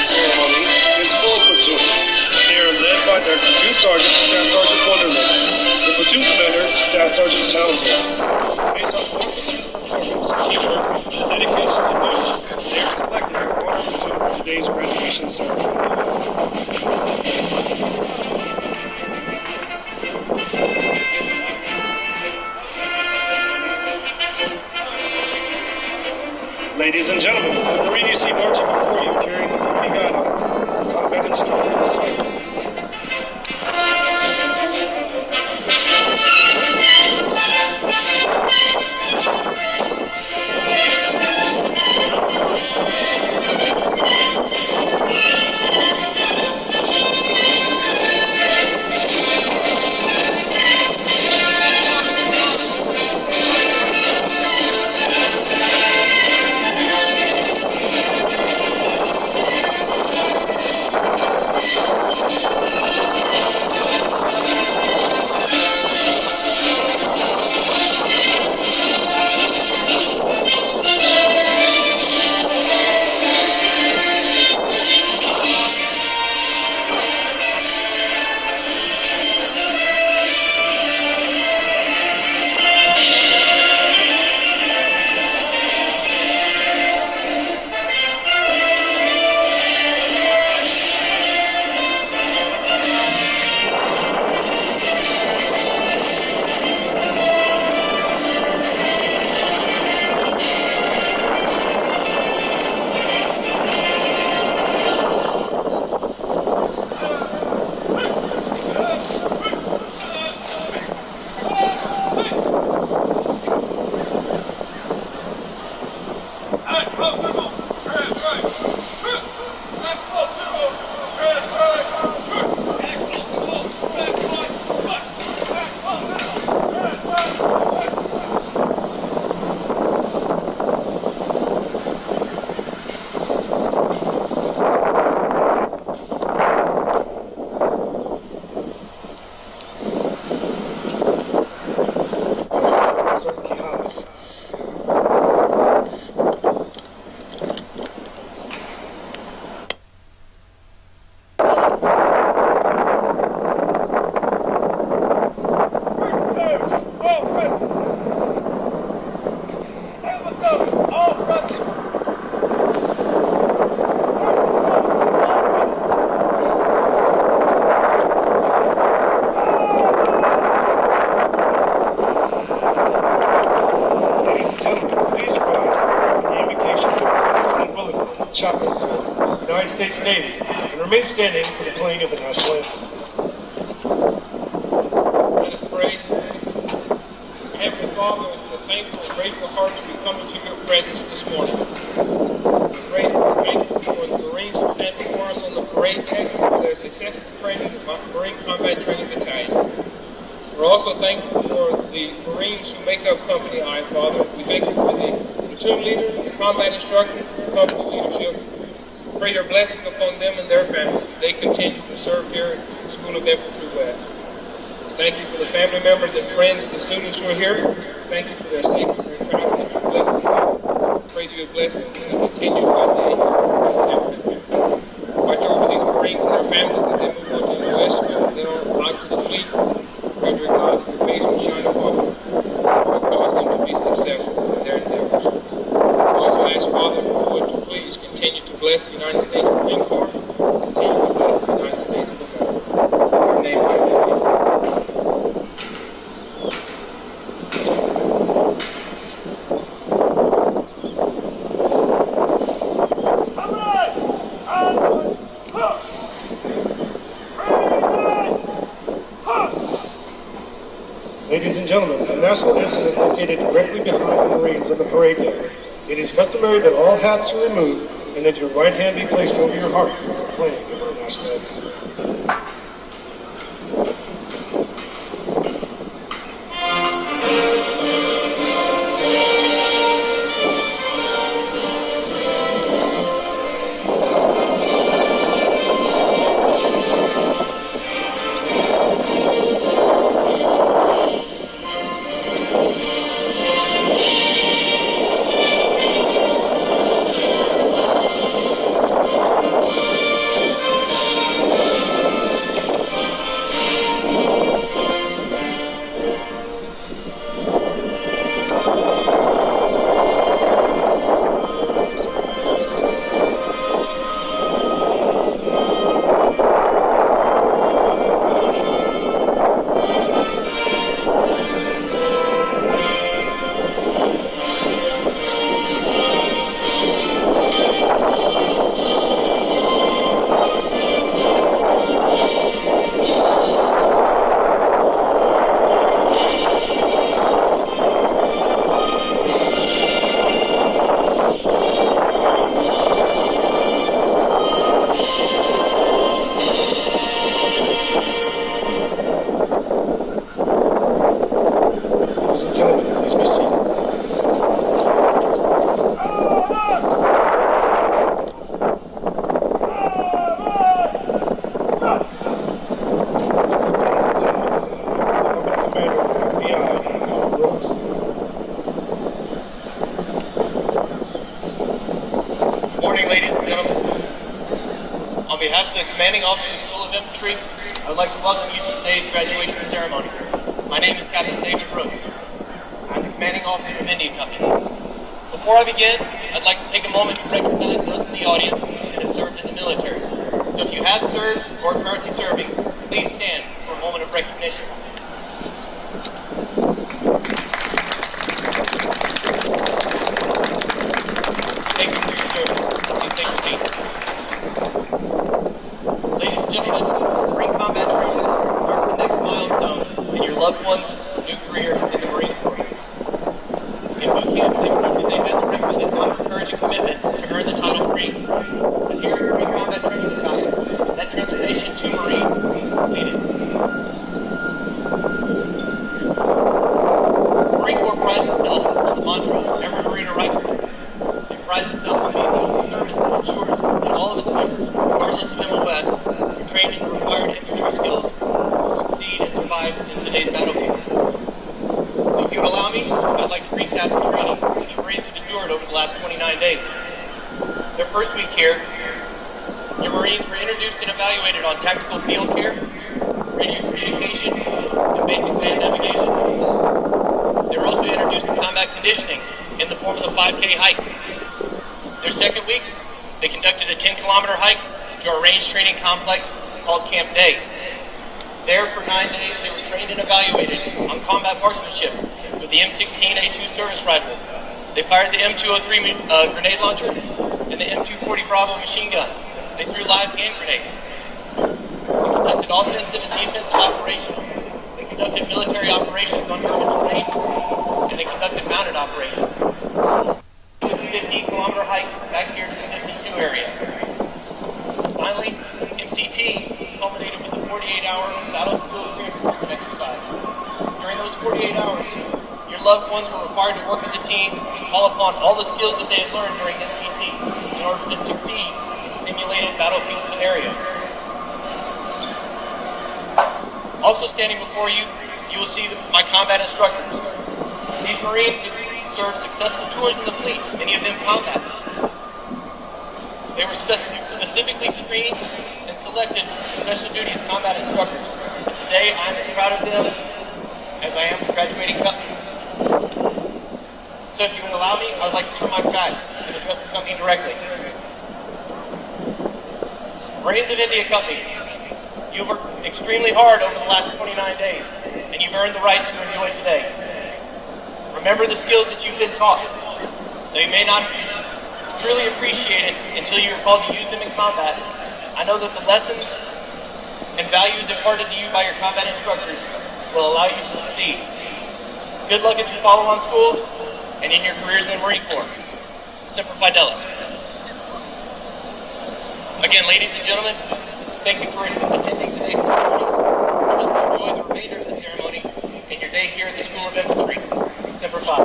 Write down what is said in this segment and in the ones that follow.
ceremony is full platoon. They are led by their platoon sergeant, Staff Sergeant Wonderman, the platoon commander, Staff Sergeant Townsend. Based on four platoon's performance, teamwork, and dedication to duty, they are selected as honor platoon for today's graduation ceremony. Ladies and gentlemen, the Marine you see marching before you carrying the company guide on is the combat instructor of the site. United States Navy, and remain standing for the playing of the national anthem. Let us pray. Heavenly Father, with thankful and grateful hearts, we come into your presence this morning. We're grateful and thankful for the Marines who stand before us on the parade deck for their successful training of Marine Combat Training Battalion. We're also thankful for the Marines who make up Company I, Father. We thank you for the platoon leaders, the combat instructor, company leadership. Pray your blessing upon them and their families as they continue to serve here at the School of Infantry West. Thank you for the family members and friends of the students who are here. Thank you for their safety and their travel and your blessing. Pray that you bless them and continue one day. Watch over these Marines and their families as they move on to the West School and then on out to the fleet. Pray, dear God, that your face will shine upon them and cause them to be successful in their endeavors. We also ask, Father, Lord, to please continue to bless the United States Marine Corps, continue to bless the United States of America. In your name, I pray. Ladies and gentlemen, the national ensign is located directly behind the Marines on the parade deck. It is customary that all hats are removed and that your right hand be placed over your heart for the playing of our national anthem. ladies and gentlemen. On behalf of the Commanding Officer of the School of Infantry, I would like to welcome you to today's graduation ceremony. My name is Captain David Brooks. I'm the Commanding Officer of Indian Company. Before I begin, I'd like to take a moment to recognize those in the audience that have served in the military. So if you have served or are currently serving, please stand for a moment of recognition. Thank you for your service. Please take your seats. Ladies and gentlemen, Marine combat training marks the next milestone in your loved one's new career in the Marine Corps. In boot camp, they proved that they had the requisite honor, courage, and commitment to earn the title Marine. But here at Marine Combat Training Battalion, that transformation to Marine is completed. The Marine Corps prides itself on the mantra of every Marine a rifleman. It prides itself on being the only service that ensures that all of its members, regardless of MOS, are trained in the required infantry skills to succeed and survive in today's battlefield. So if you would allow me, I'd like to recap the training that the Marines have endured over the last 29 days. Their first week here, your Marines were introduced and evaluated on tactical field care, radio communication, and basic land navigation. They were also introduced to combat conditioning in the form of the 5K hike. Their second week, they conducted a 10-kilometer hike to our range training complex called Camp Day. There for 9 days, they were trained and evaluated on combat marksmanship with the M16A2 service rifle. They fired the M203 grenade launcher and the M240 Bravo machine gun. They threw live hand grenades. They conducted offensive and defensive operations. They conducted military operations on urban terrain, and they conducted mounted operations. With a 50-kilometer hike back here to the 52 area. Finally, MCT culminated with a 48-hour battlefield reinforcement exercise. During those 48 hours, your loved ones were required to work as a team and call upon all the skills that they had learned during MCT in order to succeed in simulated battlefield scenarios. Also standing before you, you will see my combat instructors. These Marines have served successful tours in the fleet, many of them combat. They were specifically screened and selected for special duty as combat instructors. And today, I am as proud of them as I am the graduating company. So if you would allow me, I would like to turn my back and address the company directly. Marines of India Company, you've worked extremely hard over the last 29 days, and you've earned the right to enjoy today. Remember the skills that you've been taught. Though you may not truly appreciate it until you are called to use them in combat, I know that the lessons and values imparted to you by your combat instructors will allow you to succeed. Good luck at your follow-on schools and in your careers in the Marine Corps. Semper Fidelis. Again, ladies and gentlemen, thank you for attending today's ceremony. I hope you enjoy the remainder of the ceremony and your day here at the School of Infantry. Semper Fi.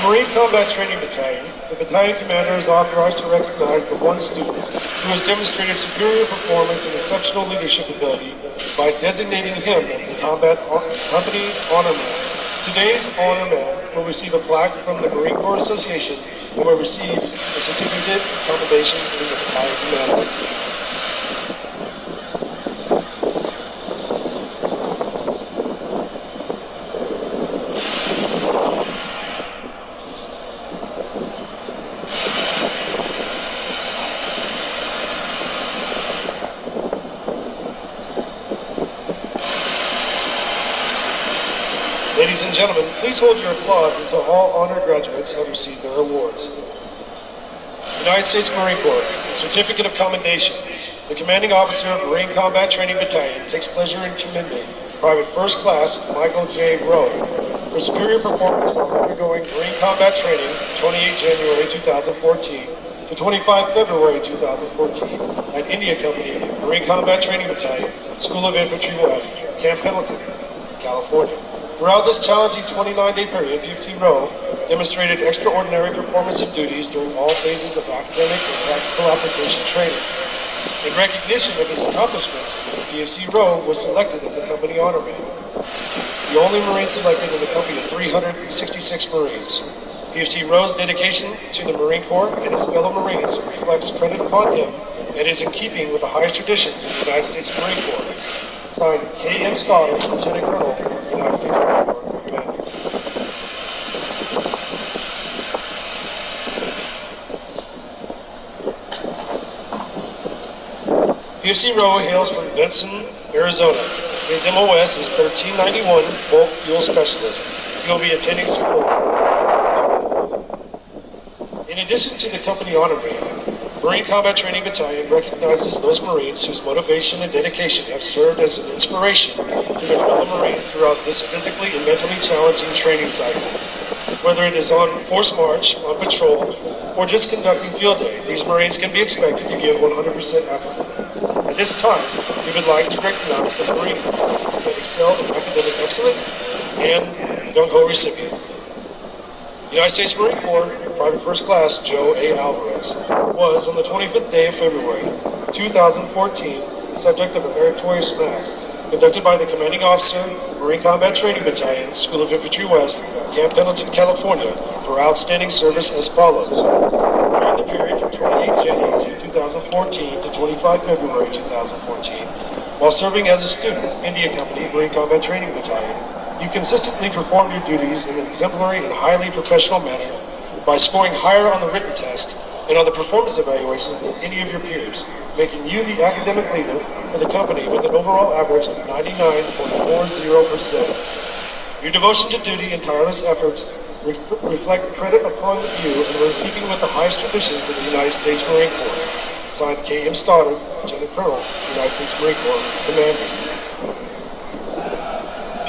Marine Combat Training Battalion, the battalion commander is authorized to recognize the one student who has demonstrated superior performance and exceptional leadership ability by designating him as the Company Honor Man. Today's Honor Man will receive a plaque from the Marine Corps Association and will receive a certificate of commendation from the battalion commander. Ladies and gentlemen, please hold your applause until all honored graduates have received their awards. United States Marine Corps, Certificate of Commendation. The Commanding Officer of Marine Combat Training Battalion takes pleasure in commending Private First Class Michael J. Rowe for superior performance while undergoing Marine Combat Training 28 January 2014 to 25 February 2014 at India Company Marine Combat Training Battalion, School of Infantry West, Camp Pendleton, California. Throughout this challenging 29-day period, PFC Rowe demonstrated extraordinary performance of duties during all phases of academic and practical application training. In recognition of his accomplishments, PFC Rowe was selected as the company honor man, the only Marine selected in the company of 366 Marines. PFC Rowe's dedication to the Marine Corps and his fellow Marines reflects credit upon him and is in keeping with the highest traditions of the United States Marine Corps. Signed, K.M. Stoddard, Lieutenant Colonel, United States Marine Corps, Commander. PFC Rowe hails from Benson, Arizona. His MOS is 1391 Bulk Fuel Specialist. He will be attending school. In addition to the company honor man, Marine Combat Training Battalion recognizes those Marines whose motivation and dedication have served as an inspiration to their fellow Marines throughout this physically and mentally challenging training cycle. Whether it is on force march, on patrol, or just conducting field day, these Marines can be expected to give 100% effort. At this time, we would like to recognize the Marine that excelled in academic excellence and gung-ho recipient. United States Marine Corps Private First Class Joe A. Alvarez was, on the 25th day of February 2014, the subject of a meritorious match conducted by the Commanding Officer, Marine Combat Training Battalion, School of Infantry West, Camp Pendleton, California, for outstanding service as follows. During the period from 28 January 2014 to 25 February 2014, while serving as a student, India Company, Marine Combat Training Battalion, you consistently performed your duties in an exemplary and highly professional manner by scoring higher on the written test and on the performance evaluations than any of your peers, making you the academic leader for the company with an overall average of 99.40%. Your devotion to duty and tireless efforts reflect credit upon you and are in keeping with the highest traditions of the United States Marine Corps. Signed, K.M. Stoddard, Lieutenant Colonel, United States Marine Corps, Commander.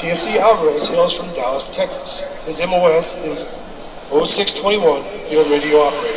PFC Alvarez hails from Dallas, Texas. His MOS is 0621, Field Radio Operator.